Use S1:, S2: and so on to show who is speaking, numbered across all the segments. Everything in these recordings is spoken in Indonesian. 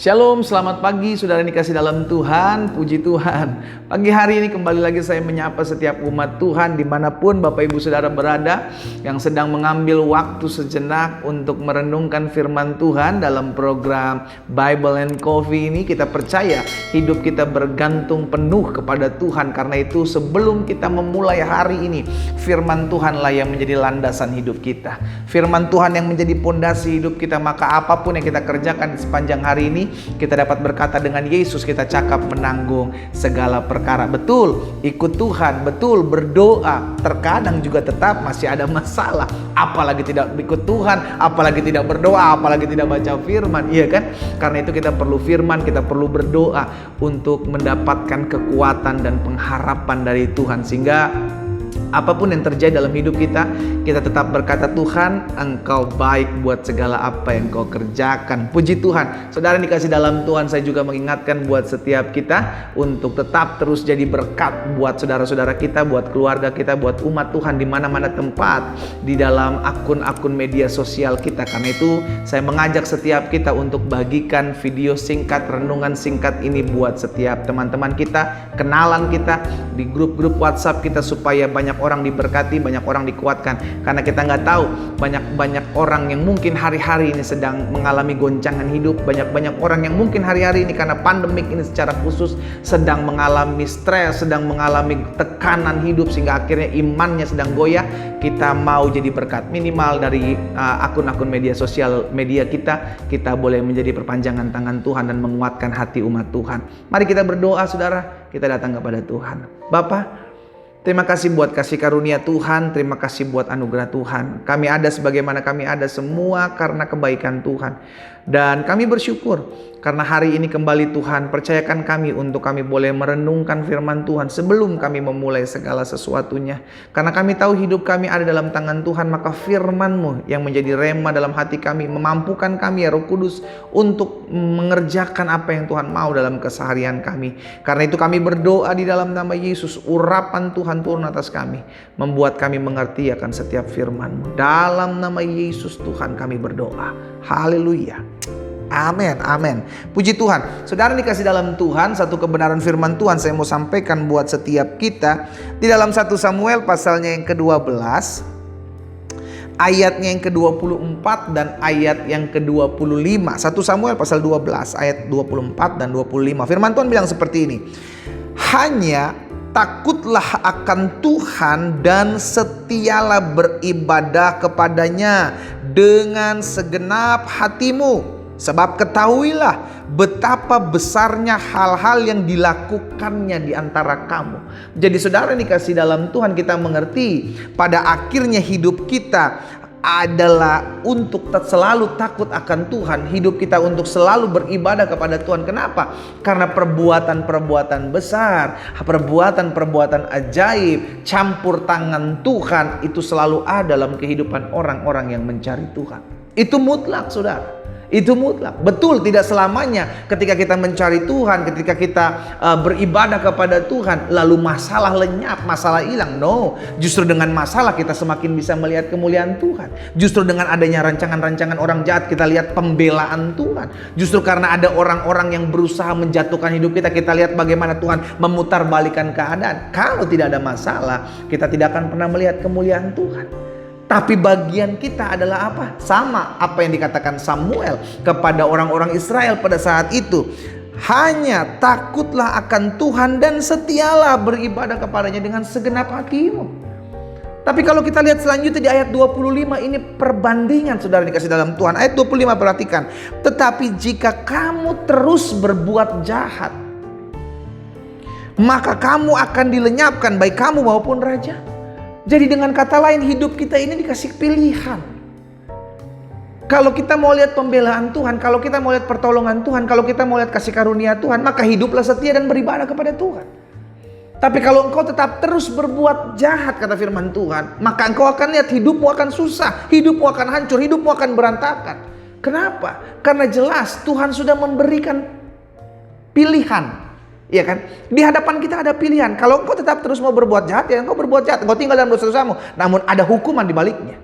S1: Shalom, selamat pagi saudara yang dikasih dalam Tuhan, puji Tuhan. Pagi hari ini kembali lagi saya menyapa setiap umat Tuhan dimanapun Bapak Ibu Saudara berada, yang sedang mengambil waktu sejenak untuk merenungkan firman Tuhan dalam program Bible and Coffee ini. Kita percaya hidup kita bergantung penuh kepada Tuhan. Karena itu sebelum kita memulai hari ini, firman Tuhanlah yang menjadi landasan hidup kita. Firman Tuhan yang menjadi pondasi hidup kita. Maka apapun yang kita kerjakan di sepanjang hari ini, kita dapat berkata dengan Yesus, kita cakap menanggung segala perkara. Betul, ikut Tuhan, betul, berdoa. Terkadang juga tetap masih ada masalah. Apalagi tidak ikut Tuhan, apalagi tidak berdoa, apalagi tidak baca firman, iya kan? Karena itu kita perlu firman, kita perlu berdoa untuk mendapatkan kekuatan dan pengharapan dari Tuhan. Sehingga apapun yang terjadi dalam hidup kita, kita tetap berkata, Tuhan, Engkau baik buat segala apa yang Kau kerjakan. Puji Tuhan. Saudara yang dikasih dalam Tuhan, saya juga mengingatkan buat setiap kita untuk tetap terus jadi berkat buat saudara-saudara kita, buat keluarga kita, buat umat Tuhan di mana-mana tempat, di dalam akun-akun media sosial kita. Karena itu saya mengajak setiap kita untuk bagikan video singkat, renungan singkat ini buat setiap teman-teman kita, kenalan kita, di grup-grup WhatsApp kita, supaya banyak orang diberkati, banyak orang dikuatkan. Karena kita nggak tahu, banyak orang yang mungkin hari-hari ini sedang mengalami goncangan hidup. Banyak orang yang mungkin hari-hari ini karena pandemik ini secara khusus sedang mengalami stres, sedang mengalami tekanan hidup, sehingga akhirnya imannya sedang goyah. Kita mau jadi berkat, minimal dari akun-akun media sosial media kita boleh menjadi perpanjangan tangan Tuhan dan menguatkan hati umat Tuhan. Mari kita berdoa, saudara. Kita datang kepada Tuhan. Bapa, terima kasih buat kasih karunia Tuhan, terima kasih buat anugerah Tuhan. Kami ada sebagaimana kami ada semua karena kebaikan Tuhan. Dan kami bersyukur karena hari ini kembali Tuhan percayakan kami untuk kami boleh merenungkan firman Tuhan sebelum kami memulai segala sesuatunya. Karena kami tahu hidup kami ada dalam tangan Tuhan, maka firman-Mu yang menjadi rema dalam hati kami memampukan kami ya Roh Kudus untuk mengerjakan apa yang Tuhan mau dalam keseharian kami. Karena itu kami berdoa di dalam nama Yesus, urapan Tuhan turun atas kami, membuat kami mengerti akan setiap firman-Mu. Dalam nama Yesus Tuhan kami berdoa. Haleluya. Amin, amin. Puji Tuhan. Saudara dikasih dalam Tuhan, satu kebenaran firman Tuhan saya mau sampaikan buat setiap kita. Di dalam 1 Samuel pasalnya yang ke-12, ayatnya yang ke-24 dan ayat yang ke-25. 1 Samuel pasal 12 ayat 24 dan 25. Firman Tuhan bilang seperti ini. Hanya takutlah akan Tuhan dan setialah beribadah kepadanya dengan segenap hatimu. Sebab ketahuilah betapa besarnya hal-hal yang dilakukannya di antara kamu. Jadi saudara yang dikasih dalam Tuhan, kita mengerti pada akhirnya hidup kita adalah untuk selalu takut akan Tuhan. Hidup kita untuk selalu beribadah kepada Tuhan. Kenapa? Karena perbuatan-perbuatan besar, perbuatan-perbuatan ajaib, campur tangan Tuhan itu selalu ada dalam kehidupan orang-orang yang mencari Tuhan. Itu mutlak, saudara. Itu mutlak. Betul, tidak selamanya ketika kita mencari Tuhan, ketika kita beribadah kepada Tuhan, lalu masalah lenyap, masalah hilang. No, justru dengan masalah kita semakin bisa melihat kemuliaan Tuhan. Justru dengan adanya rancangan-rancangan orang jahat, kita lihat pembelaan Tuhan. Justru karena ada orang-orang yang berusaha menjatuhkan hidup kita, kita lihat bagaimana Tuhan memutarbalikan keadaan. Kalau tidak ada masalah, kita tidak akan pernah melihat kemuliaan Tuhan. Tapi bagian kita adalah apa? Sama apa yang dikatakan Samuel kepada orang-orang Israel pada saat itu. Hanya takutlah akan Tuhan dan setialah beribadah kepadanya dengan segenap hatimu. Tapi kalau kita lihat selanjutnya di ayat 25, ini perbandingan saudara dikasih dalam Tuhan. Ayat 25 perhatikan. Tetapi jika kamu terus berbuat jahat, maka kamu akan dilenyapkan, baik kamu maupun raja. Jadi dengan kata lain, hidup kita ini dikasih pilihan. Kalau kita mau lihat pembelaan Tuhan, kalau kita mau lihat pertolongan Tuhan, kalau kita mau lihat kasih karunia Tuhan, maka hiduplah setia dan beribadah kepada Tuhan. Tapi kalau engkau tetap terus berbuat jahat, kata firman Tuhan, maka engkau akan lihat hidupmu akan susah, hidupmu akan hancur, hidupmu akan berantakan. Kenapa? Karena jelas Tuhan sudah memberikan pilihan. Iya kan? Di hadapan kita ada pilihan. Kalau engkau tetap terus mau berbuat jahat, ya engkau berbuat jahat. Engkau tinggal dalam dosa-dosamu. Namun ada hukuman di baliknya.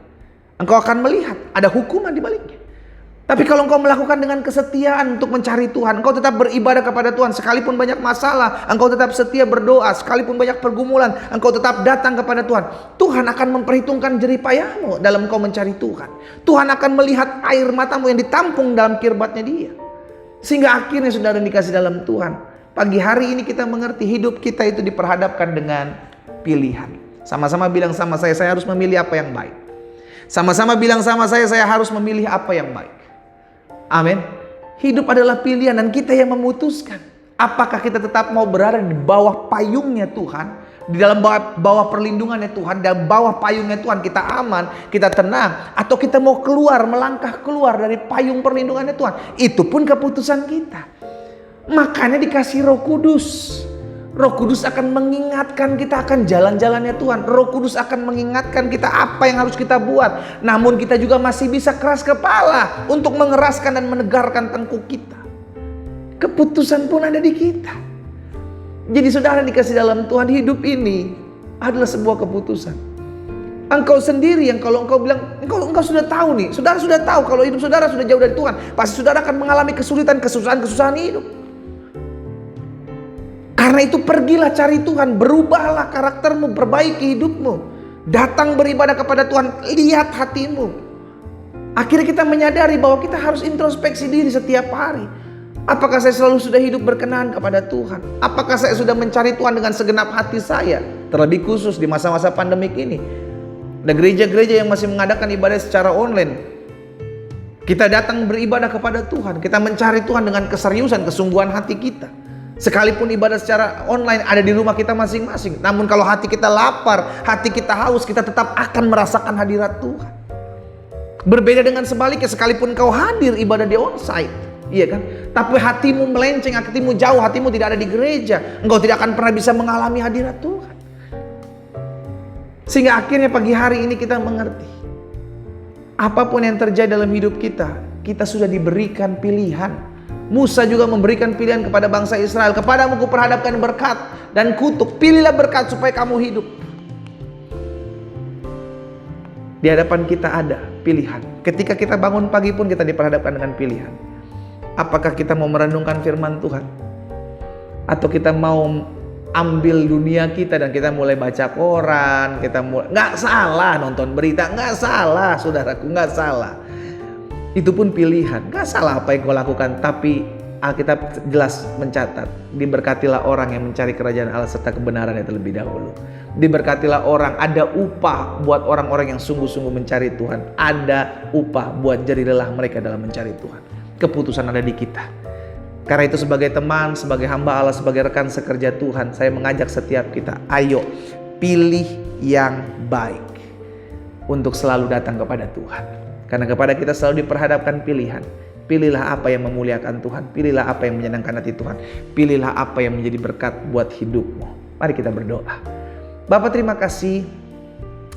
S1: Engkau akan melihat ada hukuman di baliknya. Tapi kalau engkau melakukan dengan kesetiaan untuk mencari Tuhan, engkau tetap beribadah kepada Tuhan, sekalipun banyak masalah, engkau tetap setia berdoa, sekalipun banyak pergumulan, engkau tetap datang kepada Tuhan. Tuhan akan memperhitungkan jerih payahmu dalam engkau mencari Tuhan. Tuhan akan melihat air matamu yang ditampung dalam kirbatnya Dia. Sehingga akhirnya saudara dikasih dalam Tuhan, pagi hari ini kita mengerti hidup kita itu diperhadapkan dengan pilihan. Sama-sama bilang sama saya harus memilih apa yang baik. Sama-sama bilang sama saya harus memilih apa yang baik. Amin. Hidup adalah pilihan dan kita yang memutuskan. Apakah kita tetap mau berada di bawah payungnya Tuhan, di dalam bawah perlindungannya Tuhan, dan bawah payungnya Tuhan kita aman, kita tenang, atau kita mau melangkah keluar dari payung perlindungannya Tuhan. Itu pun keputusan kita. Makanya dikasih Roh Kudus. Roh Kudus akan mengingatkan kita akan jalan-jalannya Tuhan. Roh Kudus akan mengingatkan kita apa yang harus kita buat. Namun kita juga masih bisa keras kepala untuk mengeraskan dan menegarkan tengkuk kita. Keputusan pun ada di kita. Jadi saudara dikasih dalam Tuhan, hidup ini adalah sebuah keputusan. Engkau sendiri yang kalau engkau bilang, engkau sudah tahu nih. Saudara sudah tahu kalau hidup saudara sudah jauh dari Tuhan. Pasti saudara akan mengalami kesulitan, kesusahan hidup. Karena itu pergilah cari Tuhan, berubahlah karaktermu, perbaiki hidupmu. Datang beribadah kepada Tuhan, lihat hatimu. Akhirnya kita menyadari bahwa kita harus introspeksi diri setiap hari. Apakah saya selalu sudah hidup berkenan kepada Tuhan? Apakah saya sudah mencari Tuhan dengan segenap hati saya? Terlebih khusus di masa-masa pandemik ini. Ada gereja-gereja yang masih mengadakan ibadah secara online. Kita datang beribadah kepada Tuhan. Kita mencari Tuhan dengan keseriusan, kesungguhan hati kita. Sekalipun ibadah secara online ada di rumah kita masing-masing. Namun kalau hati kita lapar, hati kita haus, kita tetap akan merasakan hadirat Tuhan. Berbeda dengan sebaliknya, sekalipun kau hadir ibadah di onsite, iya kan? Tapi hatimu melenceng, hatimu jauh, hatimu tidak ada di gereja, engkau tidak akan pernah bisa mengalami hadirat Tuhan. Sehingga akhirnya pagi hari ini kita mengerti, apapun yang terjadi dalam hidup kita, kita sudah diberikan pilihan. Musa juga memberikan pilihan kepada bangsa Israel. Kepadamu kuperhadapkan berkat dan kutuk. Pilihlah berkat supaya kamu hidup. Di hadapan kita ada pilihan. Ketika kita bangun pagi pun kita diperhadapkan dengan pilihan. Apakah kita mau merenungkan firman Tuhan? Atau kita mau ambil dunia kita dan kita mulai baca koran, nggak salah nonton berita, nggak salah saudaraku, nggak salah. Itu pun pilihan, gak salah apa yang kau lakukan. Tapi Alkitab jelas mencatat, diberkatilah orang yang mencari kerajaan Allah serta kebenarannya terlebih dahulu. Diberkatilah orang, ada upah buat orang-orang yang sungguh-sungguh mencari Tuhan. Ada upah buat jerih lelah mereka dalam mencari Tuhan. Keputusan ada di kita. Karena itu sebagai teman, sebagai hamba Allah, sebagai rekan sekerja Tuhan, saya mengajak setiap kita, ayo pilih yang baik untuk selalu datang kepada Tuhan. Karena kepada kita selalu diperhadapkan pilihan. Pilihlah apa yang memuliakan Tuhan. Pilihlah apa yang menyenangkan hati Tuhan. Pilihlah apa yang menjadi berkat buat hidupmu. Mari kita berdoa. Bapa, terima kasih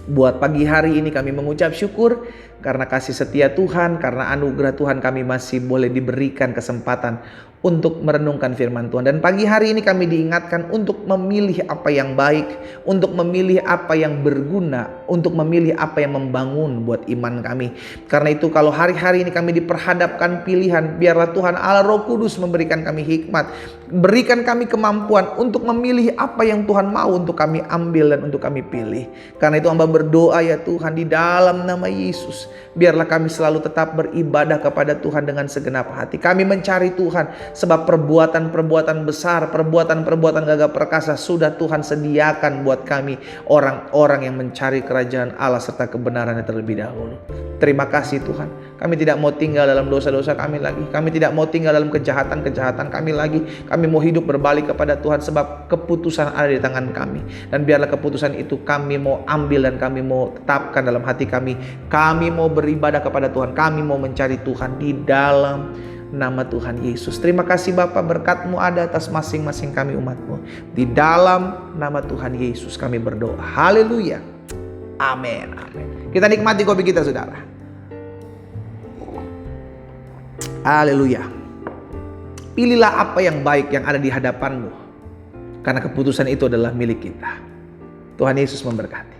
S1: buat pagi hari ini kami mengucap syukur karena kasih setia Tuhan, karena anugerah Tuhan kami masih boleh diberikan kesempatan untuk merenungkan firman Tuhan. Dan pagi hari ini kami diingatkan untuk memilih apa yang baik, untuk memilih apa yang berguna, untuk memilih apa yang membangun buat iman kami. Karena itu kalau hari-hari ini kami diperhadapkan pilihan, biarlah Tuhan Allah Roh Kudus memberikan kami hikmat, berikan kami kemampuan untuk memilih apa yang Tuhan mau untuk kami ambil dan untuk kami pilih. Karena itu hamba berdoa ya Tuhan, di dalam nama Yesus, biarlah kami selalu tetap beribadah kepada Tuhan dengan segenap hati. Kami mencari Tuhan sebab perbuatan-perbuatan besar, perbuatan-perbuatan gagah perkasa sudah Tuhan sediakan buat kami, orang-orang yang mencari kerajaan Allah serta kebenarannya terlebih dahulu. Terima kasih Tuhan. Kami tidak mau tinggal dalam dosa-dosa kami lagi. Kami tidak mau tinggal dalam kejahatan-kejahatan kami lagi. Kami mau hidup berbalik kepada Tuhan sebab keputusan ada di tangan kami. Dan biarlah keputusan itu kami mau ambil dan kami mau tetapkan dalam hati kami. Kami mau beribadah kepada Tuhan. Kami mau mencari Tuhan di dalam nama Tuhan Yesus. Terima kasih Bapa, berkat-Mu ada atas masing-masing kami umat-Mu. Di dalam nama Tuhan Yesus kami berdoa. Haleluya. Amin. Amin. Kita nikmati kopi kita saudara. Haleluya. Pilihlah apa yang baik yang ada di hadapanmu. Karena keputusan itu adalah milik kita. Tuhan Yesus memberkati.